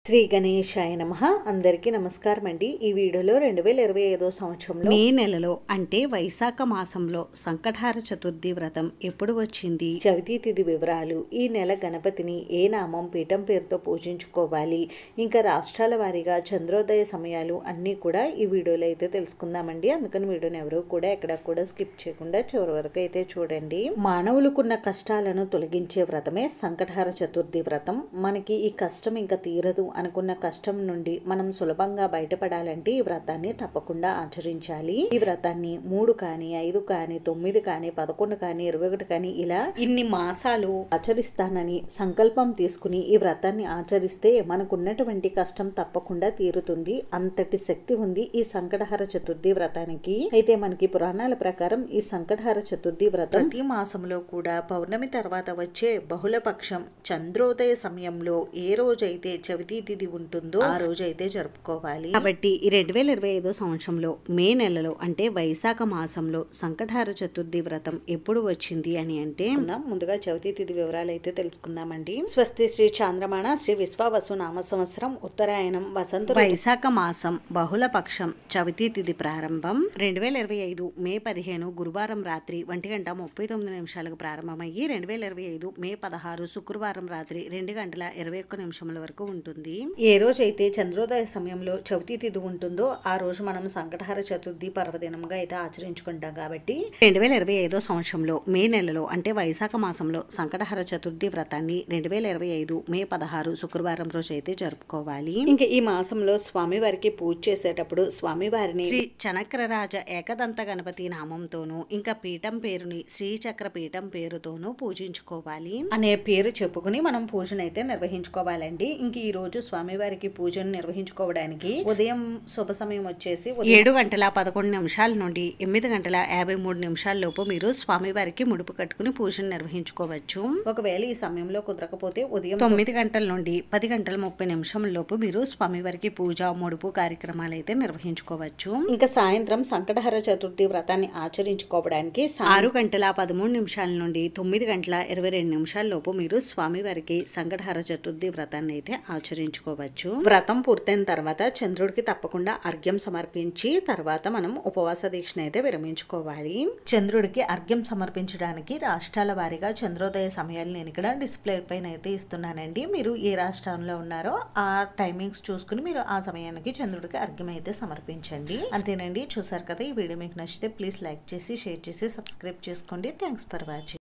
శ్రీ గణేశాయ నమః. అందరికీ నమస్కారం అండి. ఈ వీడియోలో 2025 సంవత్సరంలో మే నెలలో అంటే వైశాఖ మాసంలో సంకటహార చతుర్థి వ్రతం ఎప్పుడు వచ్చింది, చవితి తిథి వివరాలు, ఈ నెల గణపతిని ఏ నామం పీఠం పేరుతో పూజించుకోవాలి, ఇంకా రాష్ట్రాల వారీగా చంద్రోదయ సమయాలు అన్నీ కూడా ఈ వీడియోలో అయితే తెలుసుకుందామండి. అందుకని వీడియోని ఎవరు కూడా ఎక్కడ కూడా స్కిప్ చేయకుండా చివరి వరకు అయితే చూడండి. మానవులకున్న కష్టాలను తొలగించే వ్రతమే సంకటహార చతుర్థి వ్రతం. మనకి ఈ కష్టం ఇంకా తీరదు అనుకున్న కష్టం నుండి మనం సులభంగా బయటపడాలంటే ఈ వ్రతాన్ని తప్పకుండా ఆచరించాలి. ఈ వ్రతాన్ని 3 కానీ 5 కానీ 9 కానీ 11 కానీ 21 కానీ ఇలా ఇన్ని మాసాలు ఆచరిస్తానని సంకల్పం తీసుకుని ఈ వ్రతాన్ని ఆచరిస్తే మనకున్నటువంటి కష్టం తప్పకుండా తీరుతుంది. అంతటి శక్తి ఉంది ఈ సంకటహార చతుర్థి వ్రతానికి. అయితే మనకి పురాణాల ప్రకారం ఈ సంకటహార చతుర్థి వ్రతం ప్రతి మాసంలో కూడా పౌర్ణమి తర్వాత వచ్చే బహుళపక్షం చంద్రోదయ సమయంలో ఏ రోజైతే చవితి తిథి ఉంటుందో ఆ రోజు అయితే జరుపుకోవాలి. కాబట్టి ఈ 2025 సంవత్సరంలో మే నెలలో అంటే వైశాఖ మాసంలో సంకటహార చతుర్థి వ్రతం ఎప్పుడు వచ్చింది అని అంటే ముందుగా చవితి తిథి వివరాలు అయితే తెలుసుకుందామండి. స్వస్తి శ్రీ చాంద్రమాణ శ్రీ విశ్వావసు నామ సంవత్సరం ఉత్తరాయణం వసంత వైశాఖ మాసం బహుళపక్షం చవితి తిథి ప్రారంభం 2025 మే 15 గురువారం రాత్రి 1:39 ప్రారంభమయ్యి 2025 మే 16 శుక్రవారం రాత్రి 2:21 వరకు ఉంటుంది. ఏ రోజైతే చంద్రోదయ సమయంలో చవితి తిథి ఉంటుందో ఆ రోజు మనం సంకటహార చతుర్థి పర్వదినంగా అయితే ఆచరించుకుంటాం. కాబట్టి 2025 సంవత్సరంలో మే నెలలో అంటే వైశాఖ మాసంలో సంకటహార చతుర్థి వ్రతాన్ని 2025 మే 16 శుక్రవారం రోజు అయితే జరుపుకోవాలి. ఇంకా ఈ మాసంలో స్వామివారికి పూజ చేసేటప్పుడు స్వామివారిని శ్రీ చనక్రరాజ ఏకదంత గణపతి నామంతోనూ ఇంకా పీఠం పేరుని శ్రీచక్ర పీఠం పేరుతోనూ పూజించుకోవాలి అనే పేరు చెప్పుకుని మనం పూజను అయితే నిర్వహించుకోవాలండి. ఇంక ఈ రోజు స్వామివారికి పూజను నిర్వహించుకోవడానికి ఉదయం శుభ సమయం వచ్చేసి 7:11 నుండి 8:53 లోపు మీరు స్వామివారికి ముడుపు కట్టుకుని పూజను నిర్వహించుకోవచ్చు. ఒకవేళ ఈ సమయంలో కుదరకపోతే ఉదయం 9 గంటల నుండి 10:30 లోపు మీరు స్వామివారికి పూజ ముడుపు కార్యక్రమాలు అయితే నిర్వహించుకోవచ్చు. ఇంకా సాయంత్రం సంకటహార చతుర్థి వ్రతాన్ని ఆచరించుకోవడానికి 6:13 నుండి 9:22 లోపు మీరు స్వామివారికి సంకటహార చతుర్థి వ్రతాన్ని అయితే ఆచరించుకోవచ్చు. వ్రతం పూర్తయిన తర్వాత చంద్రుడికి తప్పకుండా అర్ఘ్యం సమర్పించి తర్వాత మనం ఉపవాస దీక్షను అయితే విరమించుకోవాలి. చంద్రుడికి అర్ఘ్యం సమర్పించడానికి రాష్ట్రాల వారీగా చంద్రోదయ సమయాలు నేను ఇక్కడ డిస్ప్లే పైన అయితే ఇస్తున్నానండి. మీరు ఏ రాష్ట్రంలో ఉన్నారో ఆ టైమింగ్స్ చూసుకుని మీరు ఆ సమయానికి చంద్రుడికి అర్ఘ్యం అయితే సమర్పించండి. అంతేనండి. చూసారు కదా, ఈ వీడియో మీకు నచ్చితే ప్లీజ్ లైక్ చేసి షేర్ చేసి సబ్స్క్రైబ్ చేసుకోండి. Thanks for watching.